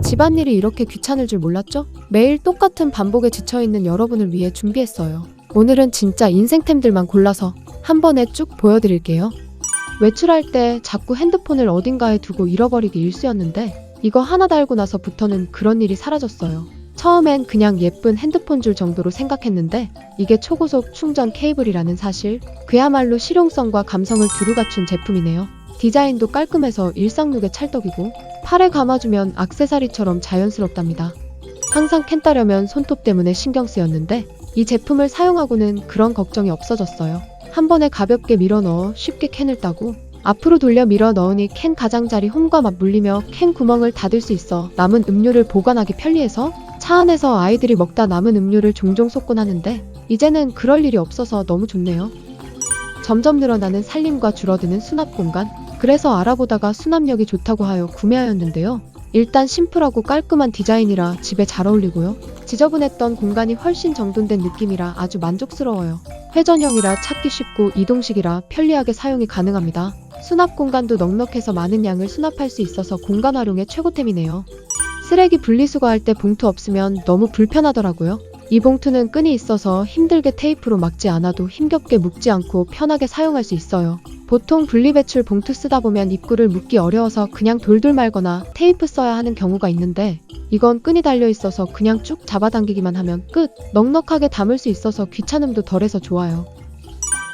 집안일이 이렇게 귀찮을 줄 몰랐죠? 매일 똑같은 반복에 지쳐있는 여러분을 위해 준비했어요. 오늘은 진짜 인생템들만 골라서 한 번에 쭉 보여드릴게요. 외출할 때 자꾸 핸드폰을 어딘가에 두고 잃어버리기 일쑤였는데 이거 하나 달고 나서부터는 그런 일이 사라졌어요. 처음엔 그냥 예쁜 핸드폰 줄 정도로 생각했는데 이게 초고속 충전 케이블이라는 사실, 그야말로 실용성과 감성을 두루 갖춘 제품이네요. 디자인도 깔끔해서 일상룩의 찰떡이고 팔에 감아주면 액세서리처럼 자연스럽답니다. 항상 캔 따려면 손톱 때문에 신경 쓰였는데 이 제품을 사용하고는 그런 걱정이 없어졌어요. 한 번에 가볍게 밀어 넣어 쉽게 캔을 따고 앞으로 돌려 밀어 넣으니 캔 가장자리 홈과 맞물리며 캔 구멍을 닫을 수 있어 남은 음료를 보관하기 편리해서 차 안에서 아이들이 먹다 남은 음료를 종종 쏟곤 하는데 이제는 그럴 일이 없어서 너무 좋네요. 점점 늘어나는 살림과 줄어드는 수납 공간, 그래서 알아보다가 수납력이 좋다고 하여 구매하였는데요. 일단 심플하고 깔끔한 디자인이라 집에 잘 어울리고요. 지저분했던 공간이 훨씬 정돈된 느낌이라 아주 만족스러워요. 회전형이라 찾기 쉽고 이동식이라 편리하게 사용이 가능합니다. 수납 공간도 넉넉해서 많은 양을 수납할 수 있어서 공간 활용의 최고템이네요. 쓰레기 분리수거할 때 봉투 없으면 너무 불편하더라고요. 이 봉투는 끈이 있어서 힘들게 테이프로 막지 않아도 힘겹게 묶지 않고 편하게 사용할 수 있어요. 보통 분리배출 봉투 쓰다 보면 입구를 묶기 어려워서 그냥 돌돌 말거나 테이프 써야 하는 경우가 있는데 이건 끈이 달려 있어서 그냥 쭉 잡아당기기만 하면 끝! 넉넉하게 담을 수 있어서 귀찮음도 덜해서 좋아요.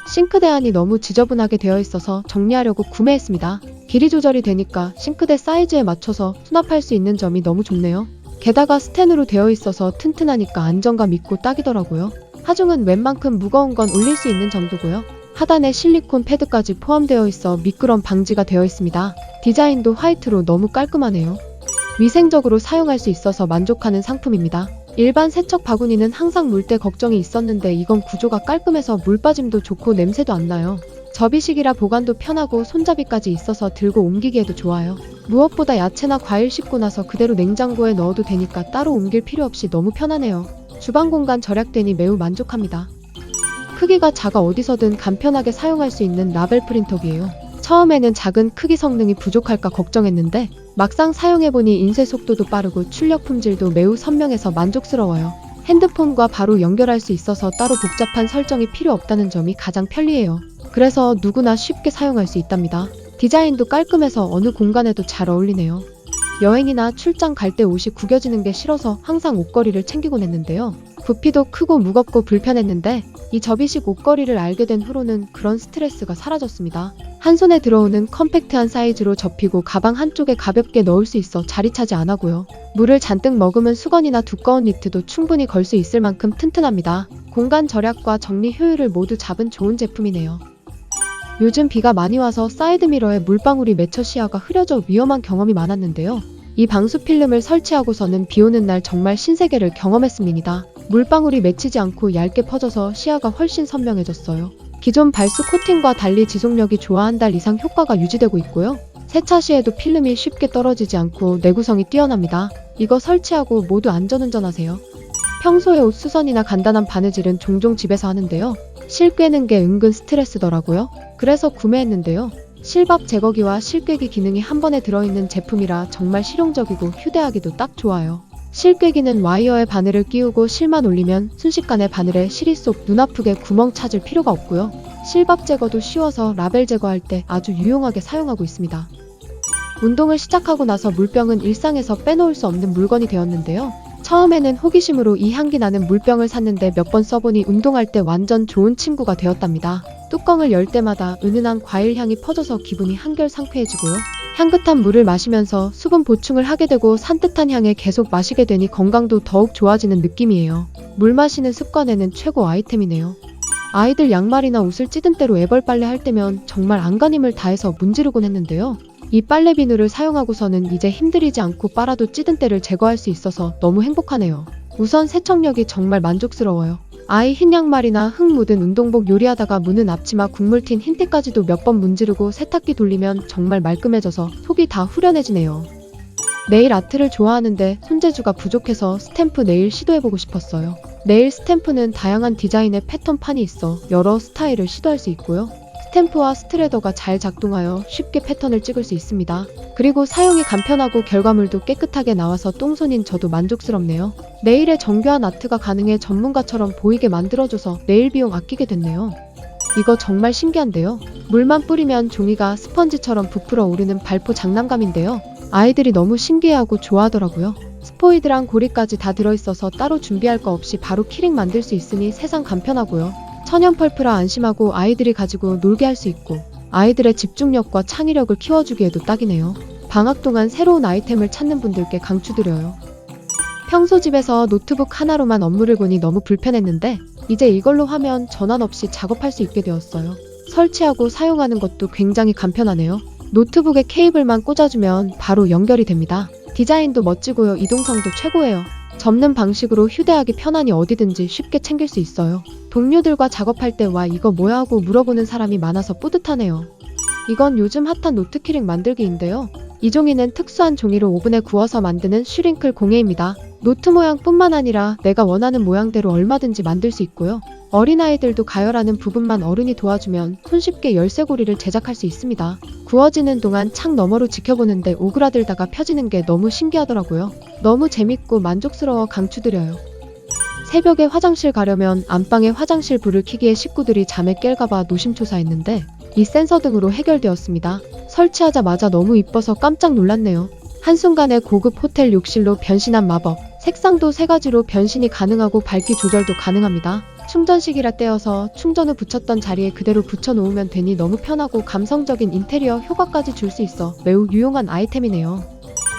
싱크대 안이 너무 지저분하게 되어 있어서 정리하려고 구매했습니다. 길이 조절이 되니까 싱크대 사이즈에 맞춰서 수납할 수 있는 점이 너무 좋네요. 게다가 스텐으로 되어 있어서 튼튼하니까 안정감 있고 딱이더라고요. 하중은 웬만큼 무거운 건 올릴 수 있는 정도고요. 하단에 실리콘 패드까지 포함되어 있어 미끄럼 방지가 되어 있습니다. 디자인도 화이트로 너무 깔끔하네요. 위생적으로 사용할 수 있어서 만족하는 상품입니다. 일반 세척 바구니는 항상 물때 걱정이 있었는데 이건 구조가 깔끔해서 물 빠짐도 좋고 냄새도 안 나요. 접이식이라 보관도 편하고 손잡이까지 있어서 들고 옮기기에도 좋아요. 무엇보다 야채나 과일 씻고 나서 그대로 냉장고에 넣어도 되니까 따로 옮길 필요 없이 너무 편하네요. 주방 공간 절약되니 매우 만족합니다. 크기가 작아 어디서든 간편하게 사용할 수 있는 라벨 프린터기예요. 처음에는 작은 크기 성능이 부족할까 걱정했는데 막상 사용해보니 인쇄 속도도 빠르고 출력 품질도 매우 선명해서 만족스러워요. 핸드폰과 바로 연결할 수 있어서 따로 복잡한 설정이 필요 없다는 점이 가장 편리해요. 그래서 누구나 쉽게 사용할 수 있답니다. 디자인도 깔끔해서 어느 공간에도 잘 어울리네요. 여행이나 출장 갈 때 옷이 구겨지는 게 싫어서 항상 옷걸이를 챙기곤 했는데요. 부피도 크고 무겁고 불편했는데 이 접이식 옷걸이를 알게 된 후로는 그런 스트레스가 사라졌습니다. 한 손에 들어오는 컴팩트한 사이즈로 접히고 가방 한쪽에 가볍게 넣을 수 있어 자리 차지 안 하고요. 물을 잔뜩 머금은 수건이나 두꺼운 니트도 충분히 걸 수 있을 만큼 튼튼합니다. 공간 절약과 정리 효율을 모두 잡은 좋은 제품이네요. 요즘 비가 많이 와서 사이드미러에 물방울이 맺혀 시야가 흐려져 위험한 경험이 많았는데요. 이 방수 필름을 설치하고서는 비 오는 날 정말 신세계를 경험했습니다. 물방울이 맺히지 않고 얇게 퍼져서 시야가 훨씬 선명해졌어요. 기존 발수 코팅과 달리 지속력이 좋아 한 달 이상 효과가 유지되고 있고요. 세차 시에도 필름이 쉽게 떨어지지 않고 내구성이 뛰어납니다. 이거 설치하고 모두 안전운전하세요. 평소에 옷 수선이나 간단한 바느질은 종종 집에서 하는데요. 실 꿰는 게 은근 스트레스더라고요. 그래서 구매했는데요. 실밥 제거기와 실 꿰기 기능이 한 번에 들어있는 제품이라 정말 실용적이고 휴대하기도 딱 좋아요. 실 꿰기는 와이어에 바늘을 끼우고 실만 올리면 순식간에 바늘에 실이 쏙 눈 아프게 구멍 찾을 필요가 없고요. 실밥 제거도 쉬워서 라벨 제거할 때 아주 유용하게 사용하고 있습니다. 운동을 시작하고 나서 물병은 일상에서 빼놓을 수 없는 물건이 되었는데요. 처음에는 호기심으로 이 향기 나는 물병을 샀는데 몇 번 써보니 운동할 때 완전 좋은 친구가 되었답니다. 뚜껑을 열 때마다 은은한 과일 향이 퍼져서 기분이 한결 상쾌해지고요. 향긋한 물을 마시면서 수분 보충을 하게 되고 산뜻한 향에 계속 마시게 되니 건강도 더욱 좋아지는 느낌이에요. 물 마시는 습관에는 최고 아이템이네요. 아이들 양말이나 옷을 찌든 때로 애벌 빨래 할 때면 정말 안간힘을 다해서 문지르곤 했는데요. 이 빨래 비누를 사용하고서는 이제 힘들이지 않고 빨아도 찌든 때를 제거할 수 있어서 너무 행복하네요. 우선 세척력이 정말 만족스러워요. 아이 흰 양말이나 흙 묻은 운동복 요리하다가 무는 앞치마 국물 튄 흰때까지도 몇 번 문지르고 세탁기 돌리면 정말 말끔해져서 속이 다 후련해지네요. 네일 아트를 좋아하는데 손재주가 부족해서 스탬프 네일 시도해보고 싶었어요. 네일 스탬프는 다양한 디자인의 패턴판이 있어 여러 스타일을 시도할 수 있고요. 스탬프와 스트레더가 잘 작동하여 쉽게 패턴을 찍을 수 있습니다. 그리고 사용이 간편하고 결과물도 깨끗하게 나와서 똥손인 저도 만족스럽네요. 네일에 정교한 아트가 가능해 전문가처럼 보이게 만들어줘서 네일 비용 아끼게 됐네요. 이거 정말 신기한데요. 물만 뿌리면 종이가 스펀지처럼 부풀어 오르는 발포 장난감인데요. 아이들이 너무 신기해하고 좋아하더라고요. 스포이드랑 고리까지 다 들어있어서 따로 준비할 거 없이 바로 키링 만들 수 있으니 세상 간편하고요. 천연 펄프라 안심하고 아이들이 가지고 놀게 할 수 있고 아이들의 집중력과 창의력을 키워주기에도 딱이네요. 방학 동안 새로운 아이템을 찾는 분들께 강추드려요. 평소 집에서 노트북 하나로만 업무를 보니 너무 불편했는데 이제 이걸로 하면 전환 없이 작업할 수 있게 되었어요. 설치하고 사용하는 것도 굉장히 간편하네요. 노트북에 케이블만 꽂아주면 바로 연결이 됩니다. 디자인도 멋지고요. 이동성도 최고예요. 접는 방식으로 휴대하기 편하니 어디든지 쉽게 챙길 수 있어요. 동료들과 작업할 때 와 이거 뭐야 하고 물어보는 사람이 많아서 뿌듯하네요. 이건 요즘 핫한 노트 키링 만들기인데요. 이 종이는 특수한 종이로 오븐에 구워서 만드는 슈링클 공예입니다. 노트 모양뿐만 아니라 내가 원하는 모양대로 얼마든지 만들 수 있고요. 어린아이들도 가열하는 부분만 어른이 도와주면 손쉽게 열쇠고리를 제작할 수 있습니다. 구워지는 동안 창 너머로 지켜보는데 오그라들다가 펴지는 게 너무 신기하더라고요. 너무 재밌고 만족스러워 강추드려요. 새벽에 화장실 가려면 안방에 화장실 불을 켜기에 식구들이 잠에 깰까봐 노심초사했는데 이 센서 등으로 해결되었습니다. 설치하자마자 너무 이뻐서 깜짝 놀랐네요. 한순간에 고급 호텔 욕실로 변신한 마법. 색상도 3가지로 변신이 가능하고 밝기 조절도 가능합니다. 충전식이라 떼어서 충전 후 붙였던 자리에 그대로 붙여놓으면 되니 너무 편하고 감성적인 인테리어 효과까지 줄 수 있어 매우 유용한 아이템이네요.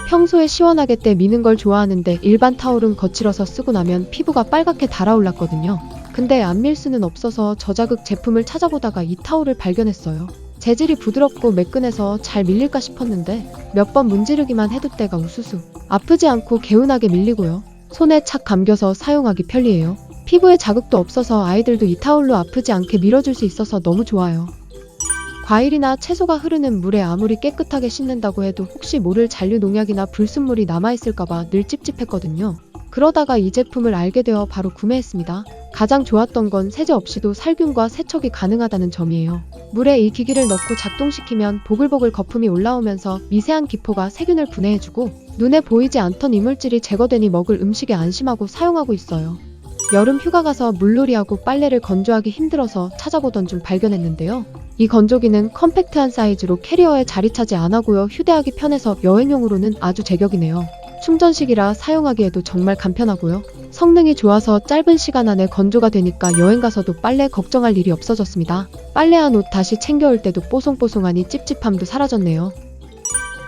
평소에 시원하게 때 미는 걸 좋아하는데 일반 타올은 거칠어서 쓰고 나면 피부가 빨갛게 달아올랐거든요. 근데 안 밀 수는 없어서 저자극 제품을 찾아보다가 이 타올을 발견했어요. 재질이 부드럽고 매끈해서 잘 밀릴까 싶었는데 몇 번 문지르기만 해도 때가 우수수. 아프지 않고 개운하게 밀리고요. 손에 착 감겨서 사용하기 편리해요. 피부에 자극도 없어서 아이들도 이 타올로 아프지 않게 밀어줄 수 있어서 너무 좋아요. 과일이나 채소가 흐르는 물에 아무리 깨끗하게 씻는다고 해도 혹시 모를 잔류 농약이나 불순물이 남아있을까봐 늘 찝찝했거든요. 그러다가 이 제품을 알게 되어 바로 구매했습니다. 가장 좋았던 건 세제 없이도 살균과 세척이 가능하다는 점이에요. 물에 이 기기를 넣고 작동시키면 보글보글 거품이 올라오면서 미세한 기포가 세균을 분해해주고 눈에 보이지 않던 이물질이 제거되니 먹을 음식에 안심하고 사용하고 있어요. 여름 휴가 가서 물놀이하고 빨래를 건조하기 힘들어서 찾아보던 중 발견했는데요. 이 건조기는 컴팩트한 사이즈로 캐리어에 자리 차지 안하고요. 휴대하기 편해서 여행용으로는 아주 제격이네요. 충전식이라 사용하기에도 정말 간편하고요. 성능이 좋아서 짧은 시간 안에 건조가 되니까 여행 가서도 빨래 걱정할 일이 없어졌습니다. 빨래한 옷 다시 챙겨올 때도 뽀송뽀송하니 찝찝함도 사라졌네요.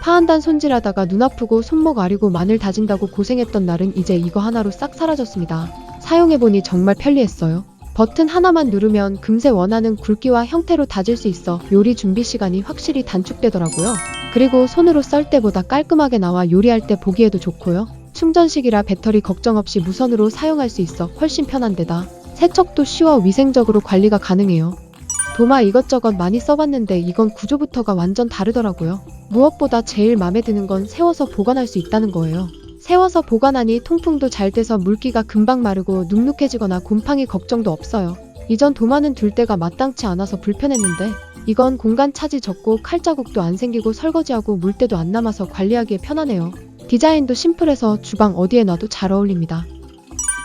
파 한 단 손질하다가 눈 아프고 손목 아리고 마늘 다진다고 고생했던 날은 이제 이거 하나로 싹 사라졌습니다. 사용해보니 정말 편리했어요. 버튼 하나만 누르면 금세 원하는 굵기와 형태로 다질 수 있어 요리 준비 시간이 확실히 단축되더라고요. 그리고 손으로 썰 때보다 깔끔하게 나와 요리할 때 보기에도 좋고요. 충전식이라 배터리 걱정 없이 무선으로 사용할 수 있어 훨씬 편한 데다 세척도 쉬워 위생적으로 관리가 가능해요. 도마 이것저것 많이 써봤는데 이건 구조부터가 완전 다르더라고요. 무엇보다 제일 마음에 드는 건 세워서 보관할 수 있다는 거예요. 세워서 보관하니 통풍도 잘 돼서 물기가 금방 마르고 눅눅해지거나 곰팡이 걱정도 없어요. 이전 도마는 둘 때가 마땅치 않아서 불편했는데 이건 공간 차지 적고 칼자국도 안 생기고 설거지하고 물때도 안 남아서 관리하기에 편하네요. 디자인도 심플해서 주방 어디에 놔도 잘 어울립니다.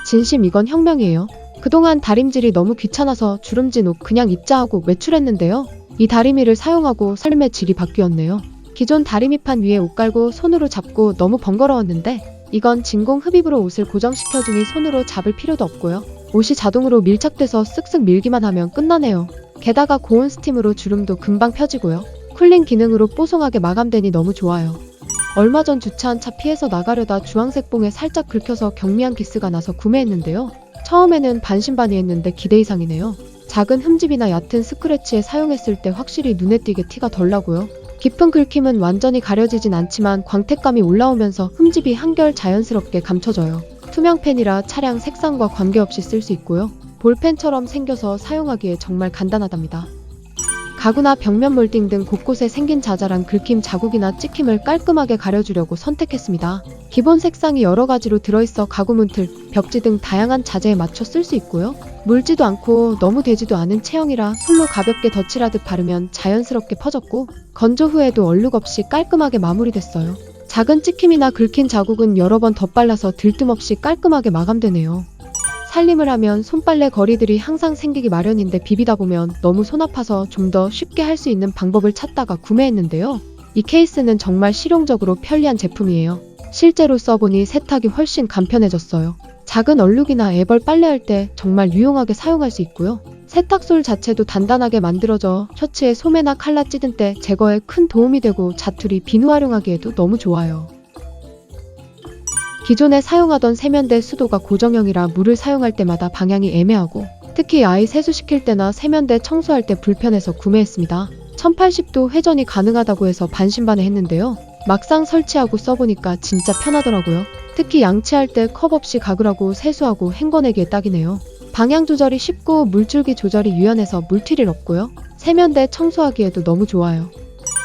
진심 이건 혁명이에요. 그동안 다림질이 너무 귀찮아서 주름진 옷 그냥 입자 하고 외출했는데요. 이 다리미를 사용하고 삶의 질이 바뀌었네요. 기존 다리미판 위에 옷 깔고 손으로 잡고 너무 번거로웠는데 이건 진공 흡입으로 옷을 고정시켜주니 손으로 잡을 필요도 없고요. 옷이 자동으로 밀착돼서 쓱쓱 밀기만 하면 끝나네요. 게다가 고온 스팀으로 주름도 금방 펴지고요. 쿨링 기능으로 뽀송하게 마감되니 너무 좋아요. 얼마 전 주차한 차 피해서 나가려다 주황색 봉에 살짝 긁혀서 경미한 기스가 나서 구매했는데요. 처음에는 반신반의했는데 기대 이상이네요. 작은 흠집이나 얕은 스크래치에 사용했을 때 확실히 눈에 띄게 티가 덜 나고요. 깊은 긁힘은 완전히 가려지진 않지만 광택감이 올라오면서 흠집이 한결 자연스럽게 감춰져요. 투명펜이라 차량 색상과 관계없이 쓸 수 있고요. 볼펜처럼 생겨서 사용하기에 정말 간단하답니다. 가구나 벽면 몰딩 등 곳곳에 생긴 자잘한 긁힘 자국이나 찍힘을 깔끔하게 가려주려고 선택했습니다. 기본 색상이 여러 가지로 들어있어 가구 문틀, 벽지 등 다양한 자재에 맞춰 쓸 수 있고요. 물지도 않고 너무 되지도 않은 체형이라 손로 가볍게 덧칠하듯 바르면 자연스럽게 퍼졌고 건조 후에도 얼룩 없이 깔끔하게 마무리됐어요. 작은 찍힘이나 긁힌 자국은 여러 번 덧발라서 들뜸 없이 깔끔하게 마감되네요. 살림을 하면 손빨래 거리들이 항상 생기기 마련인데 비비다 보면 너무 손 아파서 좀 더 쉽게 할 수 있는 방법을 찾다가 구매했는데요. 이 케이스는 정말 실용적으로 편리한 제품이에요. 실제로 써보니 세탁이 훨씬 간편해졌어요. 작은 얼룩이나 애벌 빨래할 때 정말 유용하게 사용할 수 있고요. 세탁솔 자체도 단단하게 만들어져 셔츠에 소매나 칼라 찌든 때 제거에 큰 도움이 되고 자투리 비누 활용하기에도 너무 좋아요. 기존에 사용하던 세면대 수도가 고정형이라 물을 사용할 때마다 방향이 애매하고 특히 아이 세수시킬 때나 세면대 청소할 때 불편해서 구매했습니다. 1080도 회전이 가능하다고 해서 반신반의했는데요. 막상 설치하고 써보니까 진짜 편하더라고요. 특히 양치할 때 컵 없이 가글하고 세수하고 헹궈내기에 딱이네요. 방향 조절이 쉽고 물줄기 조절이 유연해서 물튀릴 없고요. 세면대 청소하기에도 너무 좋아요.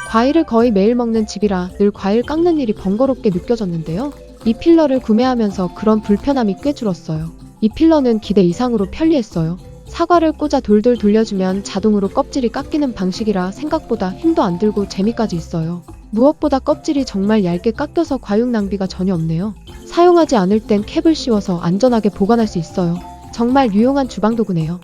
과일을 거의 매일 먹는 집이라 늘 과일 깎는 일이 번거롭게 느껴졌는데요. 이 필러를 구매하면서 그런 불편함이 꽤 줄었어요. 이 필러는 기대 이상으로 편리했어요. 사과를 꽂아 돌돌 돌려주면 자동으로 껍질이 깎이는 방식이라 생각보다 힘도 안 들고 재미까지 있어요. 무엇보다 껍질이 정말 얇게 깎여서 과육 낭비가 전혀 없네요. 사용하지 않을 땐 캡을 씌워서 안전하게 보관할 수 있어요. 정말 유용한 주방도구네요.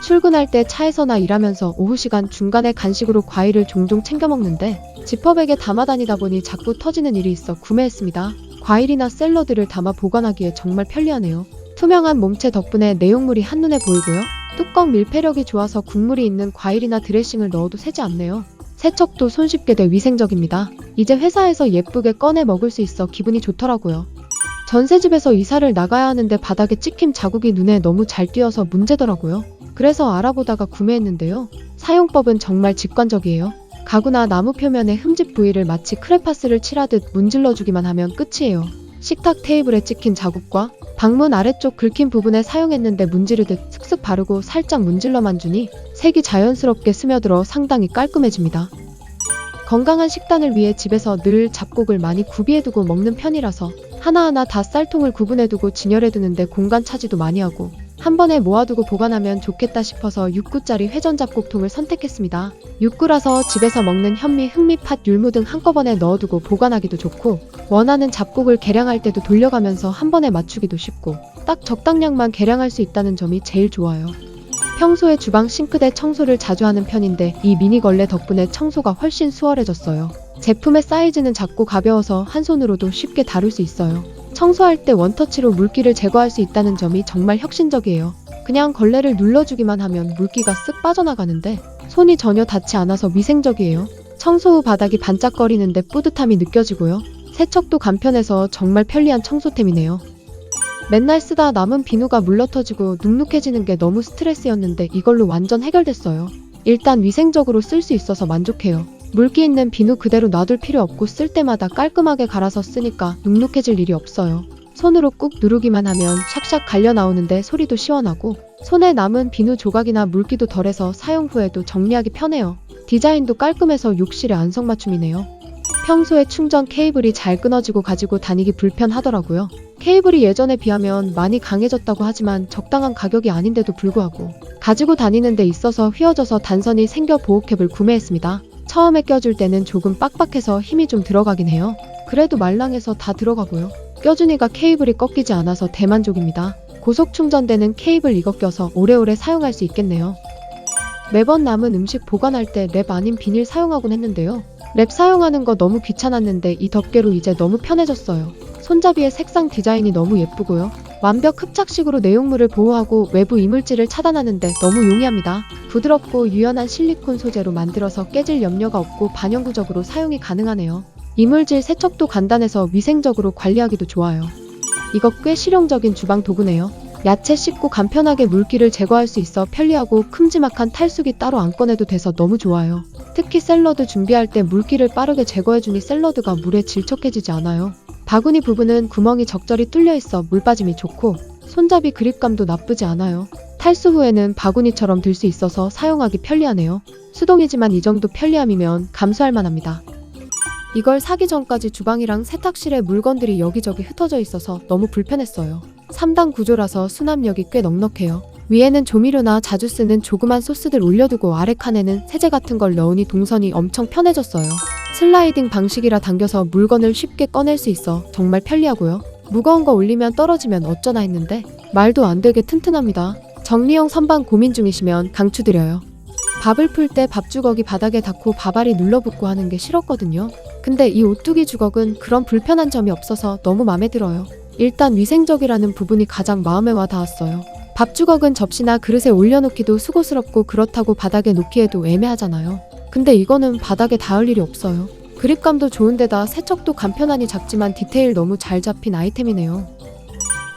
출근할 때 차에서나 일하면서 오후 시간 중간에 간식으로 과일을 종종 챙겨 먹는데 지퍼백에 담아 다니다 보니 자꾸 터지는 일이 있어 구매했습니다. 과일이나 샐러드를 담아 보관하기에 정말 편리하네요. 투명한 몸체 덕분에 내용물이 한눈에 보이고요. 뚜껑 밀폐력이 좋아서 국물이 있는 과일이나 드레싱을 넣어도 새지 않네요. 세척도 손쉽게 돼 위생적입니다. 이제 회사에서 예쁘게 꺼내 먹을 수 있어 기분이 좋더라고요. 전셋집에서 이사를 나가야 하는데 바닥에 찍힘 자국이 눈에 너무 잘 띄어서 문제더라고요. 그래서 알아보다가 구매했는데요. 사용법은 정말 직관적이에요. 가구나 나무 표면에 흠집 부위를 마치 크레파스를 칠하듯 문질러주기만 하면 끝이에요. 식탁 테이블에 찍힌 자국과 방문 아래쪽 긁힌 부분에 사용했는데 문지르듯 슥슥 바르고 살짝 문질러만 주니 색이 자연스럽게 스며들어 상당히 깔끔해집니다. 건강한 식단을 위해 집에서 늘 잡곡을 많이 구비해두고 먹는 편이라서 하나하나 다 쌀통을 구분해두고 진열해두는데 공간 차지도 많이 하고 한 번에 모아두고 보관하면 좋겠다 싶어서 6구짜리 회전 잡곡통을 선택했습니다. 6구라서 집에서 먹는 현미, 흑미, 팥, 율무 등 한꺼번에 넣어두고 보관하기도 좋고 원하는 잡곡을 계량할 때도 돌려가면서 한 번에 맞추기도 쉽고 딱 적당량만 계량할 수 있다는 점이 제일 좋아요. 평소에 주방 싱크대 청소를 자주 하는 편인데 이 미니 걸레 덕분에 청소가 훨씬 수월해졌어요. 제품의 사이즈는 작고 가벼워서 한 손으로도 쉽게 다룰 수 있어요. 청소할 때 원터치로 물기를 제거할 수 있다는 점이 정말 혁신적이에요. 그냥 걸레를 눌러주기만 하면 물기가 쓱 빠져나가는데 손이 전혀 닿지 않아서 위생적이에요. 청소 후 바닥이 반짝거리는데 뿌듯함이 느껴지고요. 세척도 간편해서 정말 편리한 청소템이네요. 맨날 쓰다 남은 비누가 물러터지고 눅눅해지는 게 너무 스트레스였는데 이걸로 완전 해결됐어요. 일단 위생적으로 쓸 수 있어서 만족해요. 물기 있는 비누 그대로 놔둘 필요 없고 쓸 때마다 깔끔하게 갈아서 쓰니까 눅눅해질 일이 없어요. 손으로 꾹 누르기만 하면 샥샥 갈려 나오는데 소리도 시원하고 손에 남은 비누 조각이나 물기도 덜해서 사용 후에도 정리하기 편해요. 디자인도 깔끔해서 욕실에 안성맞춤이네요. 평소에 충전 케이블이 잘 끊어지고 가지고 다니기 불편하더라고요. 케이블이 예전에 비하면 많이 강해졌다고 하지만 적당한 가격이 아닌데도 불구하고 가지고 다니는 데 있어서 휘어져서 단선이 생겨 보호캡을 구매했습니다. 처음에 껴줄 때는 조금 빡빡해서 힘이 좀 들어가긴 해요. 그래도 말랑해서 다 들어가고요. 껴주니까 케이블이 꺾이지 않아서 대만족입니다. 고속 충전되는 케이블 이거 껴서 오래오래 사용할 수 있겠네요. 매번 남은 음식 보관할 때 랩 아닌 비닐 사용하곤 했는데요. 랩 사용하는 거 너무 귀찮았는데 이 덮개로 이제 너무 편해졌어요. 손잡이의 색상 디자인이 너무 예쁘고요. 완벽 흡착식으로 내용물을 보호하고 외부 이물질을 차단하는데 너무 용이합니다. 부드럽고 유연한 실리콘 소재로 만들어서 깨질 염려가 없고 반영구적으로 사용이 가능하네요. 이물질 세척도 간단해서 위생적으로 관리하기도 좋아요. 이거 꽤 실용적인 주방 도구네요. 야채 씻고 간편하게 물기를 제거할 수 있어 편리하고 큼지막한 탈수기 따로 안 꺼내도 돼서 너무 좋아요. 특히 샐러드 준비할 때 물기를 빠르게 제거해주니 샐러드가 물에 질척해지지 않아요. 바구니 부분은 구멍이 적절히 뚫려 있어 물 빠짐이 좋고 손잡이 그립감도 나쁘지 않아요. 탈수 후에는 바구니처럼 들 수 있어서 사용하기 편리하네요. 수동이지만 이 정도 편리함이면 감수할 만합니다. 이걸 사기 전까지 주방이랑 세탁실에 물건들이 여기저기 흩어져 있어서 너무 불편했어요. 3단 구조라서 수납력이 꽤 넉넉해요. 위에는 조미료나 자주 쓰는 조그만 소스들 올려두고 아래 칸에는 세제 같은 걸 넣으니 동선이 엄청 편해졌어요. 슬라이딩 방식이라 당겨서 물건을 쉽게 꺼낼 수 있어 정말 편리하고요. 무거운 거 올리면 떨어지면 어쩌나 했는데 말도 안 되게 튼튼합니다. 정리용 선반 고민 중이시면 강추드려요. 밥을 풀 때 밥주걱이 바닥에 닿고 밥알이 눌러붙고 하는 게 싫었거든요. 근데 이 오뚜기 주걱은 그런 불편한 점이 없어서 너무 마음에 들어요. 일단 위생적이라는 부분이 가장 마음에 와 닿았어요. 밥주걱은 접시나 그릇에 올려놓기도 수고스럽고 그렇다고 바닥에 놓기에도 애매하잖아요. 근데 이거는 바닥에 닿을 일이 없어요. 그립감도 좋은데다 세척도 간편하니 작지만 디테일 너무 잘 잡힌 아이템이네요.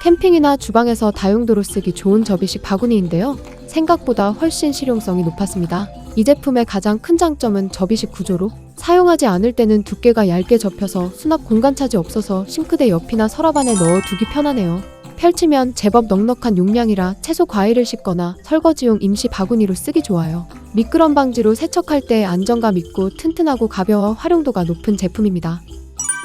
캠핑이나 주방에서 다용도로 쓰기 좋은 접이식 바구니인데요. 생각보다 훨씬 실용성이 높았습니다. 이 제품의 가장 큰 장점은 접이식 구조로 사용하지 않을 때는 두께가 얇게 접혀서 수납 공간 차지 없어서 싱크대 옆이나 서랍 안에 넣어 두기 편하네요. 펼치면 제법 넉넉한 용량이라 채소 과일을 씻거나 설거지용 임시 바구니로 쓰기 좋아요. 미끄럼 방지로 세척할 때 안정감 있고 튼튼하고 가벼워 활용도가 높은 제품입니다.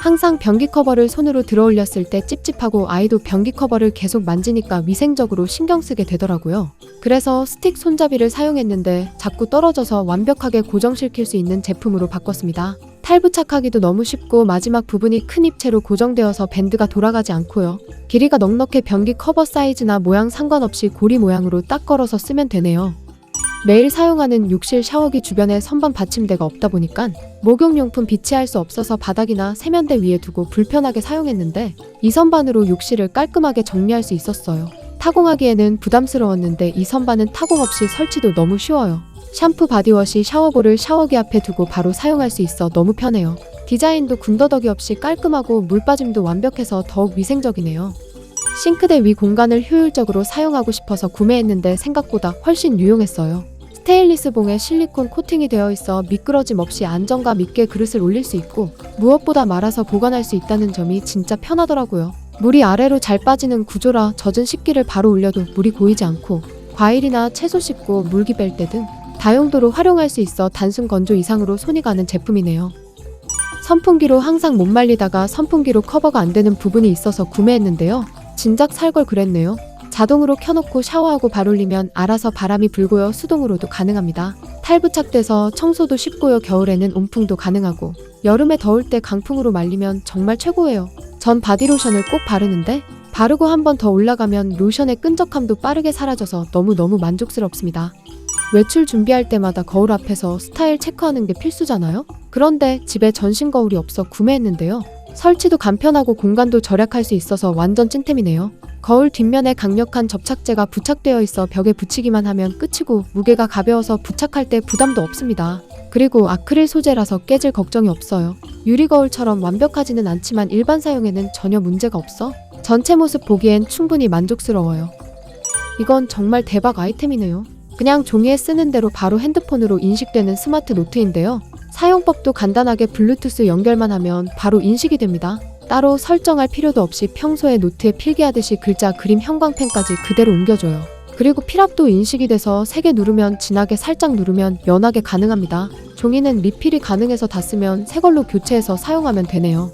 항상 변기 커버를 손으로 들어 올렸을 때 찝찝하고 아이도 변기 커버를 계속 만지니까 위생적으로 신경 쓰게 되더라고요. 그래서 스틱 손잡이를 사용했는데 자꾸 떨어져서 완벽하게 고정시킬 수 있는 제품으로 바꿨습니다. 탈부착하기도 너무 쉽고 마지막 부분이 큰 입체로 고정되어서 밴드가 돌아가지 않고요. 길이가 넉넉해 변기 커버 사이즈나 모양 상관없이 고리 모양으로 딱 걸어서 쓰면 되네요. 매일 사용하는 욕실 샤워기 주변에 선반 받침대가 없다 보니까 목욕용품 비치할 수 없어서 바닥이나 세면대 위에 두고 불편하게 사용했는데 이 선반으로 욕실을 깔끔하게 정리할 수 있었어요. 타공하기에는 부담스러웠는데 이 선반은 타공 없이 설치도 너무 쉬워요. 샴푸 바디워시 샤워볼을 샤워기 앞에 두고 바로 사용할 수 있어 너무 편해요. 디자인도 군더더기 없이 깔끔하고 물 빠짐도 완벽해서 더욱 위생적이네요. 싱크대 위 공간을 효율적으로 사용하고 싶어서 구매했는데 생각보다 훨씬 유용했어요. 스테인리스 봉에 실리콘 코팅이 되어 있어 미끄러짐 없이 안정감 있게 그릇을 올릴 수 있고 무엇보다 말아서 보관할 수 있다는 점이 진짜 편하더라고요. 물이 아래로 잘 빠지는 구조라 젖은 식기를 바로 올려도 물이 고이지 않고 과일이나 채소 씻고 물기 뺄 때 등 다용도로 활용할 수 있어 단순 건조 이상으로 손이 가는 제품이네요. 선풍기로 항상 못 말리다가 선풍기로 커버가 안 되는 부분이 있어서 구매했는데요. 진작 살 걸 그랬네요. 자동으로 켜놓고 샤워하고 발 올리면 알아서 바람이 불고요. 수동으로도 가능합니다. 탈부착돼서 청소도 쉽고요. 겨울에는 온풍도 가능하고 여름에 더울 때 강풍으로 말리면 정말 최고예요. 전 바디로션을 꼭 바르는데 바르고 한 번 더 올라가면 로션의 끈적함도 빠르게 사라져서 너무너무 만족스럽습니다. 외출 준비할 때마다 거울 앞에서 스타일 체크하는 게 필수잖아요? 그런데 집에 전신 거울이 없어 구매했는데요. 설치도 간편하고 공간도 절약할 수 있어서 완전 찐템이네요. 거울 뒷면에 강력한 접착제가 부착되어 있어 벽에 붙이기만 하면 끝이고 무게가 가벼워서 부착할 때 부담도 없습니다. 그리고 아크릴 소재라서 깨질 걱정이 없어요. 유리 거울처럼 완벽하지는 않지만 일반 사용에는 전혀 문제가 없어 전체 모습 보기엔 충분히 만족스러워요. 이건 정말 대박 아이템이네요. 그냥 종이에 쓰는 대로 바로 핸드폰으로 인식되는 스마트 노트인데요. 사용법도 간단하게 블루투스 연결만 하면 바로 인식이 됩니다. 따로 설정할 필요도 없이 평소에 노트에 필기하듯이 글자, 그림, 형광펜까지 그대로 옮겨줘요. 그리고 필압도 인식이 돼서 3개 누르면 진하게 살짝 누르면 연하게 가능합니다. 종이는 리필이 가능해서 다 쓰면 새 걸로 교체해서 사용하면 되네요.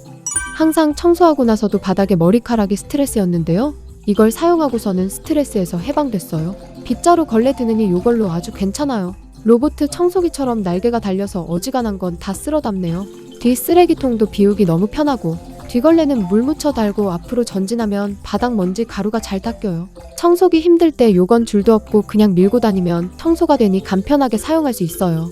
항상 청소하고 나서도 바닥에 머리카락이 스트레스였는데요. 이걸 사용하고서는 스트레스에서 해방됐어요. 빗자루 걸레 드느니 이걸로 아주 괜찮아요. 로봇 청소기처럼 날개가 달려서 어지간한 건 다 쓸어 담네요. 뒤 쓰레기통도 비우기 너무 편하고 뒤걸레는 물 묻혀 달고 앞으로 전진하면 바닥 먼지 가루가 잘 닦여요. 청소기 힘들 때 요건 줄도 없고 그냥 밀고 다니면 청소가 되니 간편하게 사용할 수 있어요.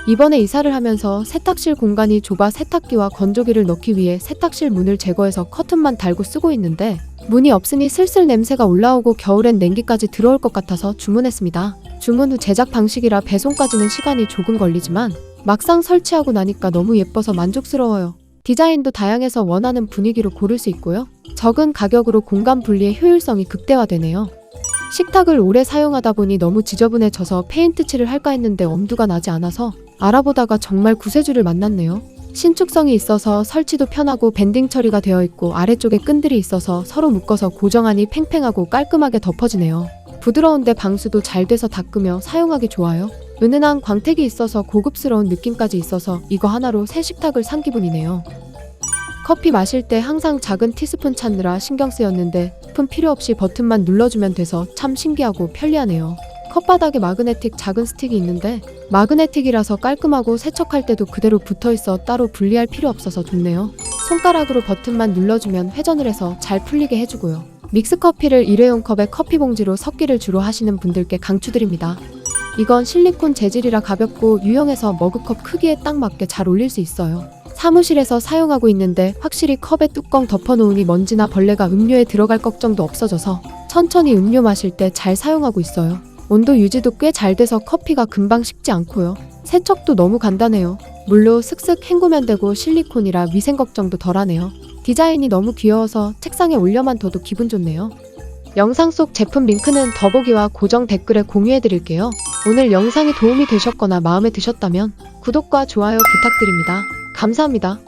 이번에 이사를 하면서 세탁실 공간이 좁아 세탁기와 건조기를 넣기 위해 세탁실 문을 제거해서 커튼만 달고 쓰고 있는데 문이 없으니 슬슬 냄새가 올라오고 겨울엔 냉기까지 들어올 것 같아서 주문했습니다. 주문 후 제작 방식이라 배송까지는 시간이 조금 걸리지만 막상 설치하고 나니까 너무 예뻐서 만족스러워요. 디자인도 다양해서 원하는 분위기로 고를 수 있고요. 적은 가격으로 공간 분리의 효율성이 극대화되네요. 식탁을 오래 사용하다 보니 너무 지저분해져서 페인트 칠을 할까 했는데 엄두가 나지 않아서 알아보다가 정말 구세주를 만났네요. 신축성이 있어서 설치도 편하고 밴딩 처리가 되어 있고 아래쪽에 끈들이 있어서 서로 묶어서 고정하니 팽팽하고 깔끔하게 덮어지네요. 부드러운데 방수도 잘 돼서 닦으며 사용하기 좋아요. 은은한 광택이 있어서 고급스러운 느낌까지 있어서 이거 하나로 새 식탁을 산 기분이네요. 커피 마실 때 항상 작은 티스푼 찾느라 신경 쓰였는데 스푼 필요 없이 버튼만 눌러주면 돼서 참 신기하고 편리하네요. 컵바닥에 마그네틱 작은 스틱이 있는데 마그네틱이라서 깔끔하고 세척할 때도 그대로 붙어있어 따로 분리할 필요 없어서 좋네요. 손가락으로 버튼만 눌러주면 회전을 해서 잘 풀리게 해주고요. 믹스커피를 일회용 컵에 커피 봉지로 섞기를 주로 하시는 분들께 강추드립니다. 이건 실리콘 재질이라 가볍고 유용해서 머그컵 크기에 딱 맞게 잘 올릴 수 있어요. 사무실에서 사용하고 있는데 확실히 컵에 뚜껑 덮어놓으니 먼지나 벌레가 음료에 들어갈 걱정도 없어져서 천천히 음료 마실 때 잘 사용하고 있어요. 온도 유지도 꽤 잘 돼서 커피가 금방 식지 않고요. 세척도 너무 간단해요. 물로 슥슥 헹구면 되고 실리콘이라 위생 걱정도 덜하네요. 디자인이 너무 귀여워서 책상에 올려만 둬도 기분 좋네요. 영상 속 제품 링크는 더보기와 고정 댓글에 공유해드릴게요. 오늘 영상이 도움이 되셨거나 마음에 드셨다면 구독과 좋아요 부탁드립니다. 감사합니다.